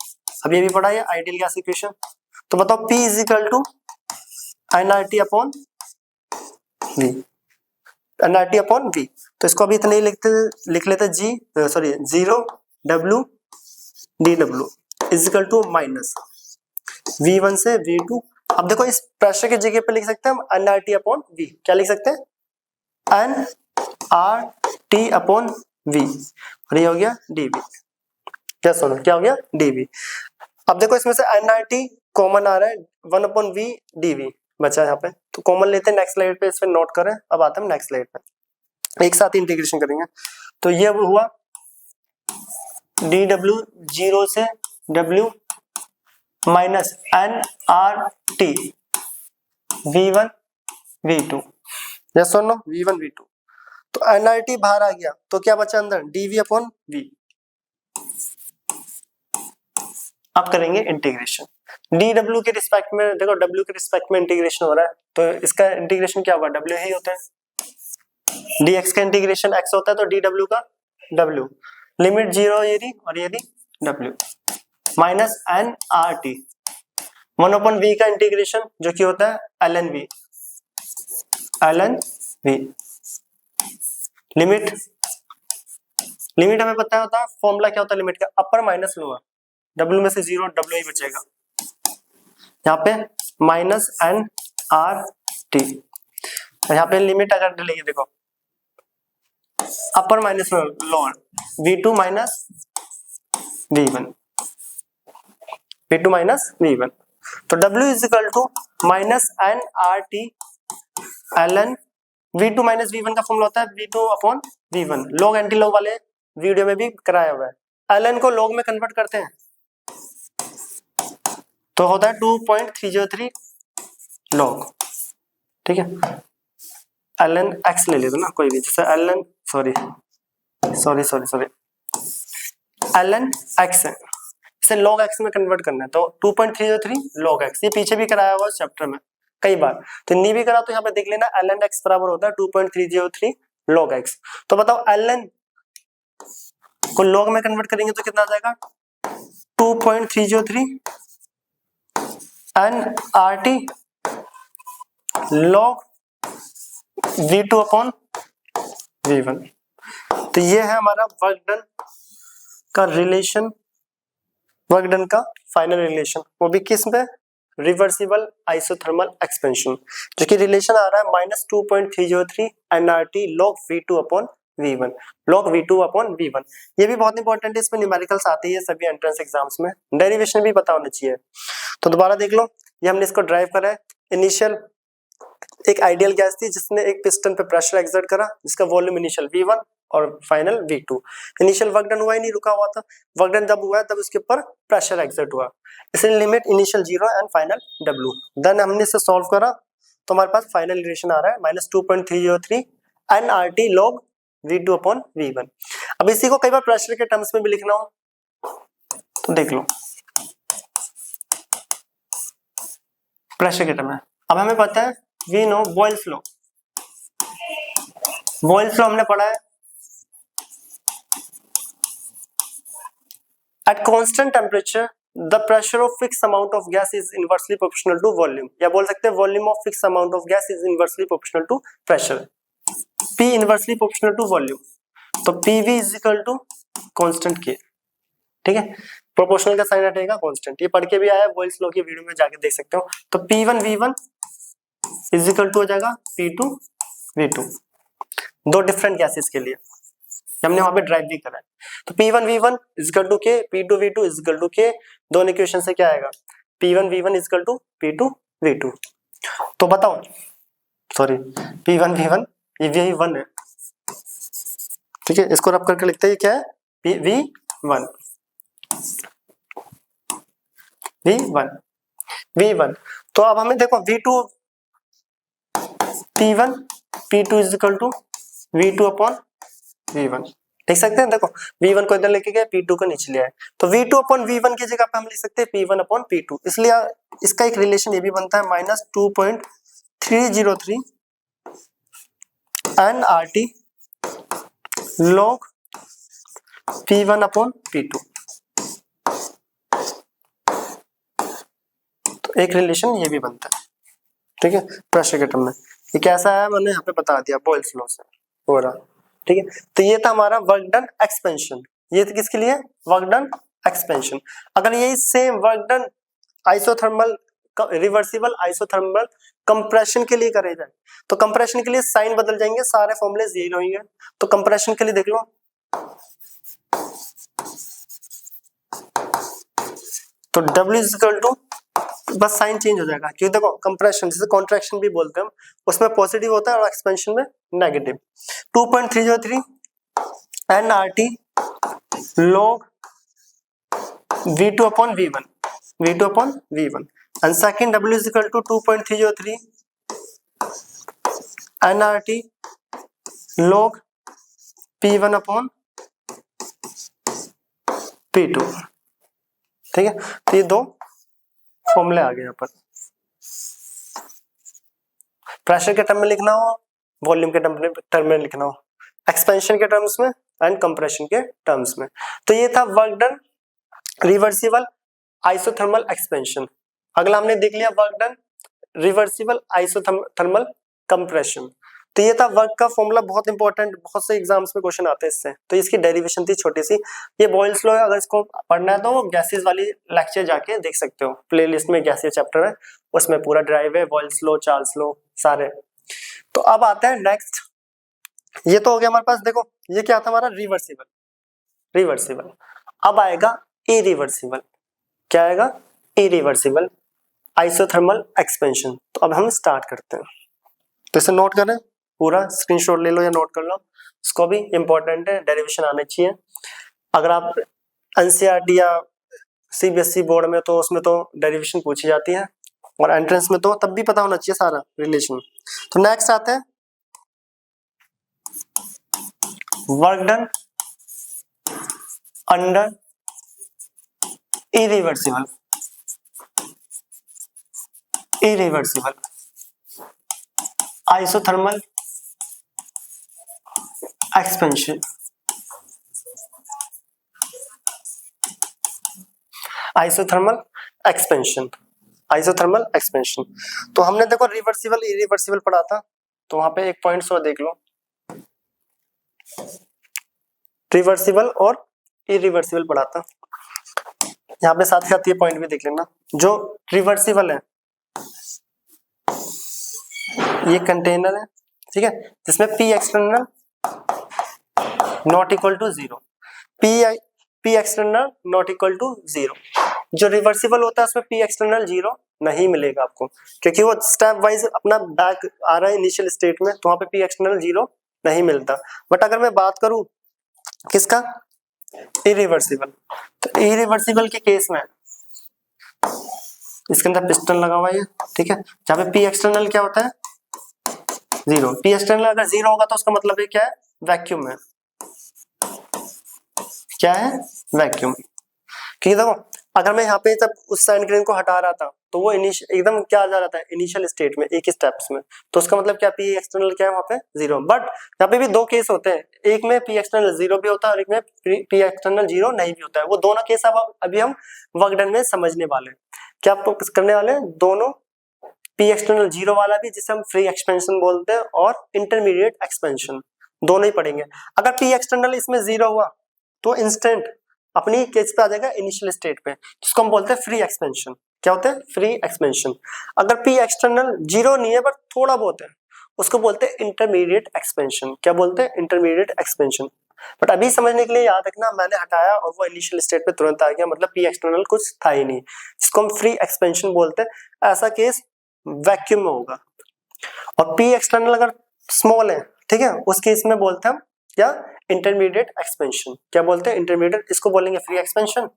अब ये भी पढ़ा है आइडियल गैस इक्वेशन। तो बताओ P is equal to nRT upon V, nRT upon V। तो इसको अभी इतने ही लिख लेते 0 W dw is equal to minus V1 से V2। अब देखो इस प्रेशर की जगह पे लिख सकते हैं हम nRT अपॉन V, क्या लिख सकते हैं nRT अपॉन V, और ये हो गया dV, क्या सुनो क्या हो गया dV। अब देखो इसमें से nRT कॉमन आ रहा है 1 अपॉन V dV बचा यहाँ पे, तो कॉमन लेते हैं नेक्स्ट स्लाइड पे, इस पे नोट करें। अब आते हैं नेक्स्ट स्लाइड पे, एक साथ इंटीग्रेशन करेंगे। तो ये हुआ dw 0 से w minus nRT V1 V2, yes और नो, V1 V2। तो nRT बाहर आ गया तो क्या बचा अंदर dV अपॉन V। अब करेंगे इंटीग्रेशन dw के रिस्पेक्ट में, देखो w के रिस्पेक्ट में इंटीग्रेशन हो रहा है, तो इसका इंटीग्रेशन क्या होगा w ही होता है, dx का इंटीग्रेशन x होता है तो dw का w, लिमिट 0 ये रही और ये रही w, minus N R T 1/v का इंटीग्रेशन जो कि होता है ln v, लिमिट हमें पता होता है, फॉर्मूला क्या होता है लिमिट का, अपर माइनस लोअर, w में से 0 w ही बचेगा, यहाँ पे माइनस एन आर टी, यहाँ पे लिमिट अगर डलेगी देखो upper minus lower v2 minus v1, v2 minus v1, तो w is equal to minus N R T ln v2 minus v1 का फॉर्मूला होता है v2 upon v1, log anti log वाले वीडियो में भी कराया हुआ है। ln को लॉग में कन्वर्ट करते हैं तो होता है 2.303 लॉग, ठीक है। ln x ले लेते ना कोई भी, जैसे ln सॉरी ln x है, इसे log x में कन्वर्ट करना है तो 2.303 log x, ये पीछे भी कराया हुआ चैप्टर में कई बार, तो नहीं भी करा तो यहाँ पे देख लेना ln x बराबर होता है 2.303 log x। तो बताओ ln को log में कन्वर्ट करेंगे तो कितना आ जाएगा 2.303 n RT log v2 upon v1। तो ये है हमारा वर्क डन का रिलेशन, वर्क डन का फाइनल रिलेशन, वो भी किस में, रिवर्सिबल आइसोथर्मल एक्सपेंशन, जो कि रिलेशन आ रहा है minus 2.303 nRT log v2 upon v1, log v2 upon v1। ये भी बहुत इंपॉर्टेंट है, इसमें न्यूमेरिकल्स आते ही है सभी एंट्रेंस एग्जाम्स में, डेरिवेशन भी पता होना चाहिए। तो दोबारा देख लो, ये हमने इसको ड्राइव करा है, इनिशियल एक आइडियल गैस थी जिसने एक पिस्टन पे प्रेशर एक्सर्ट करा जिसका वॉल्यूम इनिशियल v1 और final v2, initial work done हुआ ही नहीं, रुका हुआ था, वर्क डन जब हुआ है तब उसके ऊपर प्रेशर एक्सर्ट हुआ, इसलिए limit initial 0 and final w। Then हमने इसे सॉल्व करा तो हमारे पास फाइनल रिलेशन आ रहा है minus 2.303 nRT log v2 upon v1। अब इसी को कई बार प्रेशर के टर्म्स में भी लिखना हो तो देख लो, प्रेशर के टर्म में अब हमें पता है we know Boyle's law, Boyle's law हमने पढ़ा है, at constant temperature the pressure of fix amount of gas is inversely proportional to volume, या बोल सकते हैं volume of fix amount of gas is inversely proportional to pressure, P inversely proportional to volume, तो PV is equal to constant K, ठीक है, प्रोपोर्शनल का साइन हटेगा कांस्टेंट, ये पढ़ के भी आया बॉयल्स लॉ की वीडियो में जाके देख सकते हो। तो P1 V1 is equal to हो जाएगा P2 V2, दो डिफरेंट गैसेस के लिए हमने वहां पे ड्राइव भी करा है, तो P1 V1 is equal to K, P2 V2 is equal to K, दोनों इक्वेशन से क्या आएगा P1 V1 is equal to P2 V2। तो बताओ सॉरी P1 V1 ये V1 है, ठीक है, इसको रब करके लिखते हैं क्या है V1 V1। तो अब हमें देखो V2 P1 P2 is equal to V2 upon V1 लिख सकते हैं, देखो V1 को इधर लेके गए P2 को नीचे ले आए, तो V2 अपॉन V1 की जगह पे हम लिख सकते हैं P1 अपॉन P2, इसलिए इसका एक रिलेशन ये भी बनता है minus 2.303 nRT log P1 upon P2, तो एक रिलेशन ये भी बनता है, ठीक है, प्रेशर के टर्म में। ये कैसा है मैंने यहाँ पे बता दिया, बॉयल्स लॉ से हो रहा, ठीक है। तो ये था हमारा वर्क डन एक्सपेंशन, ये किसके लिए, वर्क डन एक्सपेंशन। अगर यही same work done isothermal reversible isothermal compression के लिए करे जाए तो कंप्रेशन के लिए साइन बदल जाएंगे, सारे फॉर्मूले यही रहेंगे। तो कंप्रेशन के लिए देख लो, तो W इज इक्वल टू, बस साइन चेंज हो जाएगा क्योंकि देखो कंप्रेशन जैसे कॉन्ट्रैक्शन भी बोलते हैं हम, उसमें पॉजिटिव होता है और एक्सपेंशन में negative. 2.303 nRT log V2 upon V1, V2 upon V1, and second W is equal to 2.303 nRT log P1 upon P2, ठीक है। तो ये दो फॉर्मूले आ गए यहाँ पर, प्रेशर के टर्म में लिखना हो वॉल्यूम के टर्म में लिखना हो, एक्सपेंशन के टर्म्स में एंड कंप्रेशन के टर्म्स में। तो ये था work done, reversible, isothermal expansion. अगला हमने देख लिया work done, reversible, isothermal compression. तो ये था वर्क का फॉर्मूला, बहुत इंपॉर्टेंट, बहुत से एग्जाम्स में क्वेश्चन आते हैं इससे। तो इसकी डेरिवेशन थी छोटी सी, ये बॉयल्स लॉ है। अगर इसको पढ़ना है तो गैसेस वाली लेक्चर जाके देख सकते हो, प्लेलिस्ट में गैसेस चैप्टर है, उसमें पूरा ड्राइव है, बॉयल्स लॉ, चार्ल्स लॉ सारे। तो अब आता है नेक्स्ट, ये तो हो गया हमारे पास, देखो ये क्या था हमारा रिवर्सिबल, रिवर्सिबल। अब आएगा इरिवर्सिबल, क्या आएगा, इरिवर्सिबल आइसोथर्मल एक्सपेंशन। तो अब हम स्टार्ट करते हैं, तो इसे नोट करें, पूरा स्क्रीनशॉट ले लो या नोट कर लो, इसको भी इंपॉर्टेंट है, डेरिवेशन आनी चाहिए। अगर आप एनसीईआरटी या सीबीएसई बोर्ड में तो उसमें तो डेरिवेशन पूछी जाती है, और एंट्रेंस में तो तब भी पता होना चाहिए सारा रिलेशन। तो नेक्स्ट आते हैं work done under irreversible, irreversible isothermal expansion, isothermal expansion, isothermal expansion. तो हमने देखो रिवर्सिबल इरिवर्सिबल पढ़ा था, तो वहां पे एक पॉइंट और देख लो, रिवर्सिबल और इरिवर्सिबल पढ़ा था, यहाँ पे साथ साथ ये पॉइंट भी देख लेना। जो रिवर्सिबल है ये कंटेनर है, ठीक है, जिसमें P external not equal to zero, P external not equal to zero. जो रिवर्सिबल होता है उसमें पी एक्सटर्नल जीरो नहीं मिलेगा आपको, क्योंकि वो स्टेप वाइज अपना बैक आ रहा है इनिशियल स्टेट में, तो वहां पे पी एक्सटर्नल जीरो नहीं मिलता। बट अगर मैं बात करूं किसका, इरिवर्सिबल, तो इरिवर्सिबल के केस में इसके अंदर पिस्टन लगा हुआ है, ठीक है, जहां पे पी एक्सटर्नल क्या होता है, जीरो। पी एक्सटर्नल अगर जीरो होगा तो उसका मतलब है क्या है, वैक्यूम है, क्या है, वैक्यूम। क्योंकि देखो अगर मैं यहाँ पे जब उस साइन ग्रेन को हटा रहा था तो वो एकदम क्या जा रहा था, इनिशियल स्टेट में, एक ही स्टेप्स में, तो उसका मतलब क्या, पी एक्सटर्नल क्या है वहां पे, जीरो। बट यहाँ पे भी दो केस होते हैं, एक में पी एक्सटर्नल जीरो भी होता है और एक में पी एक्सटर्नल जीरो नहीं भी होता है। वो दोनों केस अब अभी हम वर्क डन में समझने वाले हैं। क्या आप करने वाले हैं, दोनों पी एक्सटर्नल जीरो वाला भी जिसे हम फ्री एक्सपेंशन बोलते हैं, और इंटरमीडिएट एक्सपेंशन, दोनों ही पढ़ेंगे। अगर पी एक्सटर्नल इसमें जीरो हुआ तो इंस्टेंट अपनी केस पे आ जाएगा इनिशियल स्टेट पे, जिसको हम बोलते हैं फ्री एक्सपेंशन। क्या होता है, फ्री एक्सपेंशन। अगर पी एक्सटर्नल जीरो नहीं है बट थोड़ा बहुत है, उसको बोलते हैं इंटरमीडिएट एक्सपेंशन। क्या बोलते हैं, इंटरमीडिएट एक्सपेंशन। बट अभी समझने के लिए याद रखना, मैंने हटाया और वो इनिशियल स्टेट पे तुरंत आ गया, मतलब पी एक्सटर्नल कुछ था ही नहीं, जिसको हम फ्री एक्सपेंशन बोलते हैं। ऐसा केस वैक्यूम में होगा। और पी एक्सटर्नल अगर स्मॉल है, ठीक है, उस केस में बोलते हैं हम क्या, इंटरमीडिएट एक्सपेंशन। क्या बोलते हैं, इंटरमीडिएट, इसको बोलेंगे free expansion,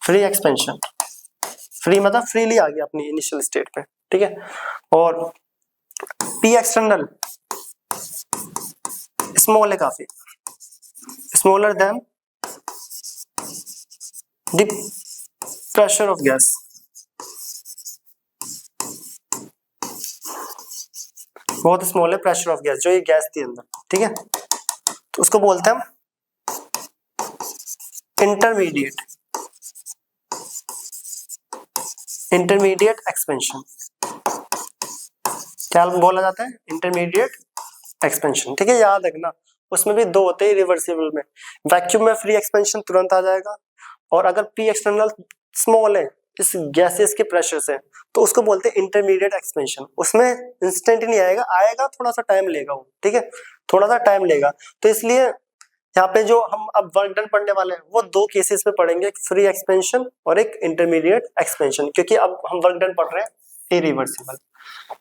free expansion. Free मतलब फ्रीली आ गया अपनी इनिशियल स्टेट पे, ठीक है। और पी एक्सटर्नल स्मॉल है काफी, smaller than the pressure of gas, बहुत स्मॉल है प्रेशर ऑफ गैस, जो ये गैस थी अंदर, ठीक है, तो उसको बोलते हैं इंटरमीडिएट, इंटरमीडिएट एक्सपेंशन। क्या बोला जाता है, इंटरमीडिएट एक्सपेंशन, ठीक है, याद रखना। उसमें भी दो होते हैं रिवर्सिबल में, वैक्यूम में फ्री एक्सपेंशन तुरंत आ जाएगा, और अगर पी एक्सटर्नल स्मॉल है इस गैसेस के प्रेशर से, तो उसको बोलते हैं इंटरमीडिएट एक्सपेंशन। उसमें इंस्टेंट नहीं आएगा, आएगा थोड़ा सा टाइम लेगा वो, ठीक है, थोड़ा सा टाइम लेगा। तो इसलिए यहाँ पे जो हम अब वर्क डन पढ़ने वाले हैं वो दो केसेस में पढ़ेंगे, एक फ्री एक्सपेंशन और एक इंटरमीडिएट एक्सपेंशन, क्योंकि अब हम वर्क डन पढ़ रहे हैं इरिवर्सिबल।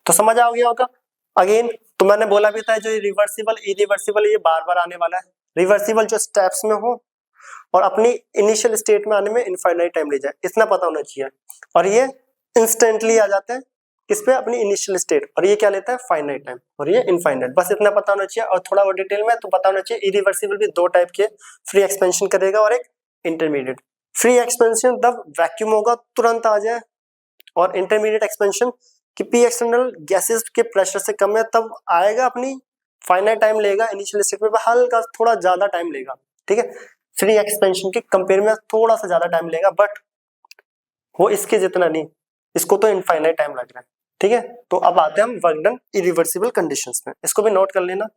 तो समझ आ गया होगा। अगेन तो मैंने बोला भी था, जो रिवर्सिबल इरिवर्सिबल ये बार बार आने वाला है। रिवर्सिबल जो स्टेप्स में हो और अपनी इनिशियल स्टेट में आने में इनफाइनाइट टाइम ले जाए, इतना पता होना चाहिए। और ये इंस्टेंटली आ जाते हैं किस पे, अपनी इनिशियल स्टेट, और ये क्या लेता है, फाइनाइट टाइम, और ये इनफाइनाइट। बस इतना पता होना चाहिए, और थोड़ा और डिटेल में तो पता होना चाहिए इरिवर्सिबल भी दो टाइप के, फ्री एक्सपेंशन करेगा और एक इंटरमीडिएट। फ्री एक्सपेंशन तब वैक्यूम होगा, तुरंत आ जाए, और इंटरमीडिएट एक्सपेंशन कि पी एक्सटर्नल गैसेस के प्रेशर से कम है तब आएगा, अपनी फाइनाइट टाइम लेगा, इनिशियल स्टेट में हल्का थोड़ा ज्यादा टाइम लेगा, ठीक है, फ्री एक्सपेंशन के कंपेयर में थोड़ा सा ज्यादा टाइम लेगा, बट वो इसके जितना नहीं, इसको तो इनफाइनाइट टाइम लग रहा है, ठीक है। तो अब आते हैं हम वर्क डन इरिवर्सिबल कंडीशंस में, इसको भी नोट कर लेना।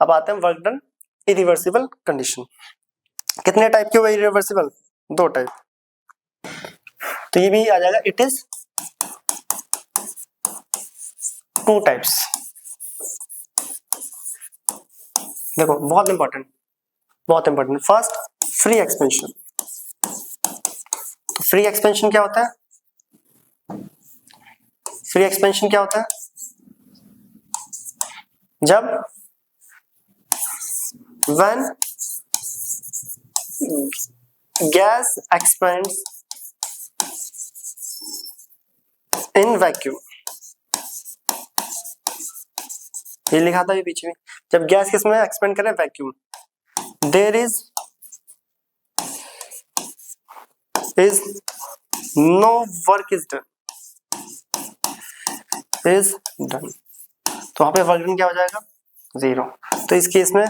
अब आते हैं वर्क डन इरिवर्सिबल कंडीशन। कितने टाइप के हुए इरिवर्सिबल? 2 टाइप। तो ये भी आ जाएगा, इट इज 2 टाइप्स। देखो बहुत इंपॉर्टेंट, बहुत इंपॉर्टेंट। First, free expansion. तो फ्री एक्सपेंशन क्या होता है? फ्री एक्सपेंशन क्या होता है? जब when gas expands in vacuum, ये लिखा था ये पीछे में, जब गैस किस में एक्सपेंड करे? Vacuum. There is no work is done, is done. तो वहां पे वर्क डन क्या हो जाएगा? 0। तो इस केस में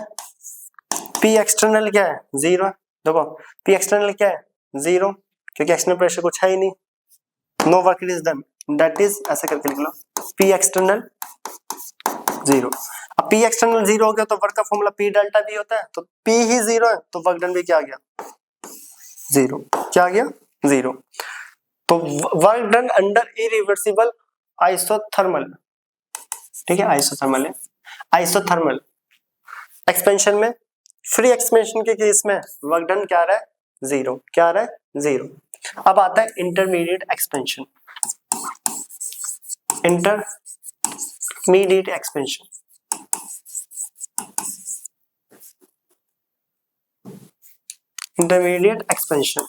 पी एक्सटर्नल क्या है? 0। देखो पी एक्सटर्नल क्या है? 0, क्योंकि एक्सटर्नल प्रेशर कुछ है ही नहीं। No work is done, that is, ऐसे करके लिख लो, पी एक्सटर्नल 0। अब पी एक्सटर्नल 0 हो गया तो वर्क का फॉर्मूला पी डेल्टा भी होता है, तो पी ही 0 है तो वर्क डन भी क्या आ गया? 0। क्या आ गया? 0। तो work done under irreversible isothermal, ठीक है, आइसोथर्मल है, आइसोथर्मल एक्सपेंशन में, फ्री एक्सपेंशन के केस में वर्क डन क्या आ रहा है? 0। क्या आ रहा है? 0। अब आता है intermediate expansion. Intermediate expansion, intermediate expansion,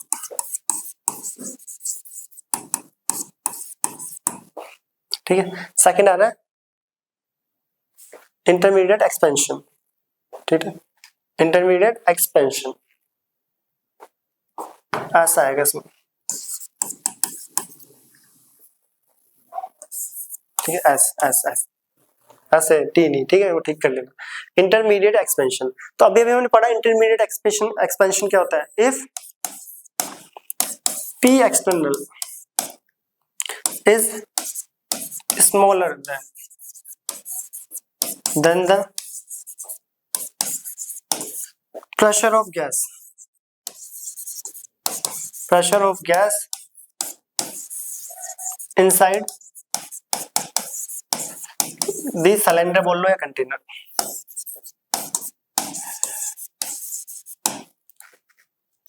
ठीक है। सेकंड आ रहा है इंटरमीडिएट एक्सपेंशन, ठीक है, इंटरमीडिएट एक्सपेंशन ऐसा आएगा इसमें, ठीक है, ऐसे टी नहीं, ठीक है, वो ठीक कर लेना। इंटरमीडिएट एक्सपेंशन, तो अभी हमने पढ़ा इंटरमीडिएट एक्सपेंशन क्या होता है? If P external is smaller than the pressure of gas inside the cylinder बोल लो या कंटेनर।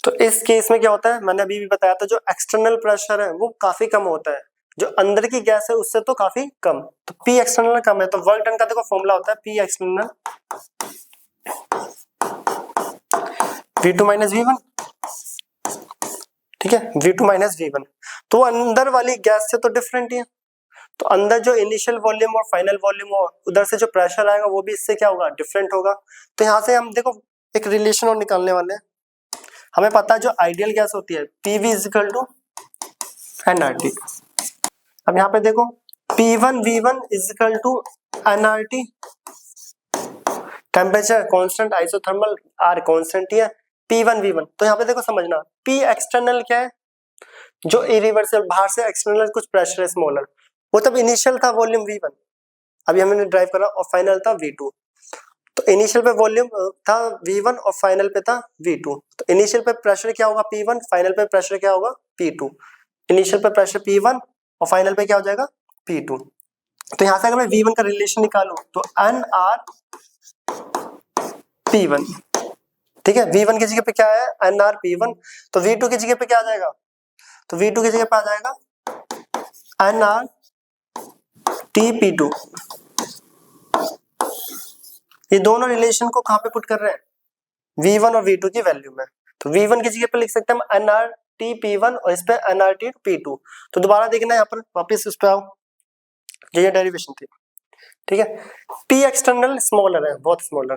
तो इस केस में क्या होता है, मैंने अभी भी बताया था, जो एक्सटर्नल प्रेशर है वो काफी कम होता है, जो अंदर की गैस है उससे तो काफी कम, तो पी एक्सटर्नल कम है, तो वर्क डन का देखो फॉर्मूला होता है P external V2 minus V1, ठीक है, V2 माइनस V1। तो अंदर वाली गैस से तो डिफरेंट ही है, तो अंदर जो इनिशियल वॉल्यूम और फाइनल वॉल्यूम हो, उधर से जो प्रेशर आएगा वो भी इससे क्या होगा? डिफरेंट होगा। तो यहाँ से हम देखो एक रिलेशन और निकालने वाले हैं। हमें पता है जो आइडियल गैस होती है PV is equal to nRT। अब यहाँ पे देखो P1 V1 is equal to nRT, temperature constant, isothermal R constant ही है, P1 V1। तो यहाँ पे देखो समझना, P एक्सटर्नल क्या है? जो इरिवर्सिबल बाहर से एक्सटर्नल कुछ प्रेशर है स्मॉलर, वो तब इनिशियल था वॉल्यूम V1, अभी हमने ड्राइव करा, और फाइनल था V2। तो इनिशियल पे वॉल्यूम था V1 और फाइनल पे था V2। तो इनिशियल पे प्रेशर क्या होगा? P1, फाइनल पे प्रेशर क्या होगा? P2। इनिशियल पे प्रेशर P1 और फाइनल पे क्या हो जाएगा? P2। तो यहां से अगर मैं V1 का रिलेशन निकालूं तो NR P1, ठीक है, V1 की जगह पे क्या है? NR P1। तो V2 की जगह पे क्या आ जाएगा? तो V2 की जगह पे आ जाएगा NR P2। ये दोनों रिलेशन को कहां पे पुट कर रहे हैं? V1 और V2 की वैल्यू में। तो V1 की जगह पे लिख सकते हैं हम nRT P1 और इस पे nRT P2। तो दोबारा देखना यहाँ पर, वापस उस पे आओ, ये डेरिवेशन थी, ठीक है। P एक्सटर्नल स्मॉलर है, बहुत स्मॉलर,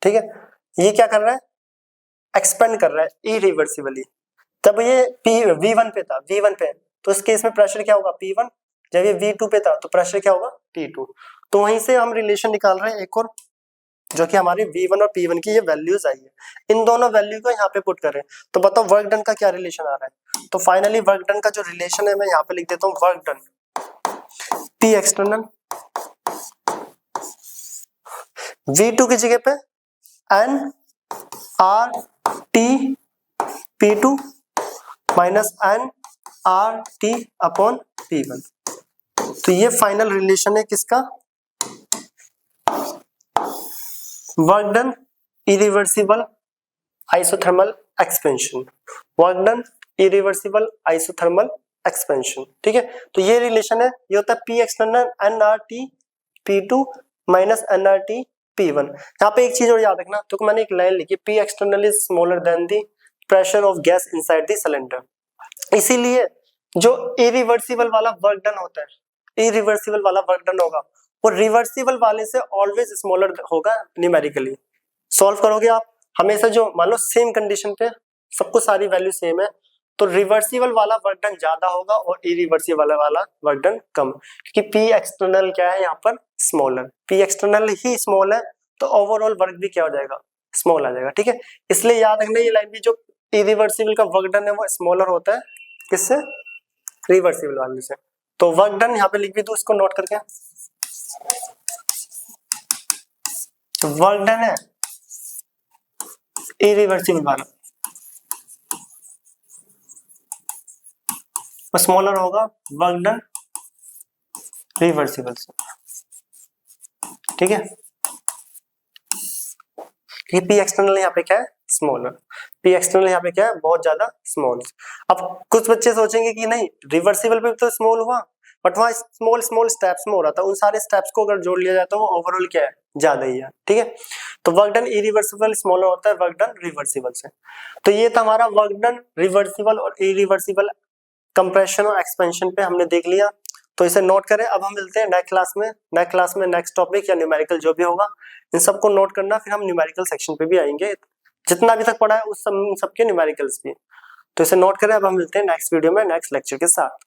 ठीक है, ये क्या कर रहा है? एक्सपेंड कर रहा है इरिवर्सिबली। तब ये V1 पे था, V1 पे तो इस केस में प्रेशर क्या होगा P1, जब ये V2 पे था तो प्रेशर क्या होगा P2। तो वहीं से हम रिलेशन निकाल रहे हैं एक और, जो कि हमारी V1 और P1 की ये वैल्यूज आई है, इन दोनों वैल्यू को यहाँ पे पुट करें तो बताओ वर्क डन का क्या रिलेशन आ रहा है। तो फाइनली वर्क डन का जो रिलेशन है मैं यहाँ पे लिख देता हूँ, work done P external V2 की जगह पे N R T P2 minus N R T upon P1। तो ये फाइनल रिलेशन है किसका, work done irreversible isothermal expansion, work done irreversible isothermal expansion. ठीक है, तो ये रिलेशन है, ये होता है P external NRT P2 minus NRT P1। यहाँ पे एक चीज और याद रखना, तो मैंने एक लाइन लिखी, P external is smaller than the pressure of gas inside the cylinder. इसीलिए जो इरिवर्सिबल वाला वर्क डन होता है, इरिवर्सिबल वाला वर्क डन होगा वो रिवर्सिबल वाले से ऑलवेज स्मॉलर होगा न्यूमेरिकली। सॉल्व करोगे आप हमेशा, जो मान लो सेम कंडीशन पे सबको सारी वैल्यू सेम है तो रिवर्सिबल वाला वर्क डन ज्यादा होगा और इरिवर्सिबल वाला वर्क डन कम, क्योंकि P एक्सटर्नल क्या है यहाँ पर स्मॉलर, P एक्सटर्नल ही स्मॉल है तो ओवरऑल वर्क भी क्या हो जाएगा, स्मॉल आ जाएगा। ठीक है, इसलिए याद रखना ये लाइन भी, जो इरिवर्सिबल का वर्क डन है वो स्मॉलर होता है किससे, रिवर्सिबल वाले से। तो वर्क डन यहाँ पे लिख भी दो, इसको नोट करके, तो वर्क डन है इरिवर्सिबल वाला स्मॉलर होगा वर्क डन रिवर्सिबल से। ठीक है, P एक्सटर्नल यहाँ पे क्या है स्मॉलर, P एक्सटर्नल यहाँ पे क्या है बहुत ज्यादा स्मॉल। अब कुछ बच्चे सोचेंगे कि नहीं रिवर्सिबल पे तो स्मॉल हुआ बट वहाँ स्मॉल स्मॉल स्टेप्स में हो रहा था, उन सारे स्टेप्स को अगर जोड़ लिया जाए तो वो ओवरऑल क्या है ज्यादा ही है। ठीक है, तो वर्क डन इरिवर्सिबल स्मॉलर होता है वर्क डन रिवर्सिबल से। तो ये था हमारा वर्क डन रिवर्सिबल और इरिवर्सिबल कंप्रेशन और एक्सपेंशन पे हमने देख लिया, तो इसे नोट करें। अब हम मिलते हैं नेक्स्ट क्लास में नेक्स्ट टॉपिक या न्यूमेरिकल जो भी होगा इन सबको नोट करना, फिर हम न्यूमेरिकल सेक्शन पे भी आएंगे, जितना अभी तक पढ़ा है उस सबके न्यूमेरिकल्स भी, तो इसे नोट करें। अब हम मिलते हैं नेक्स्ट वीडियो में नेक्स्ट लेक्चर के साथ।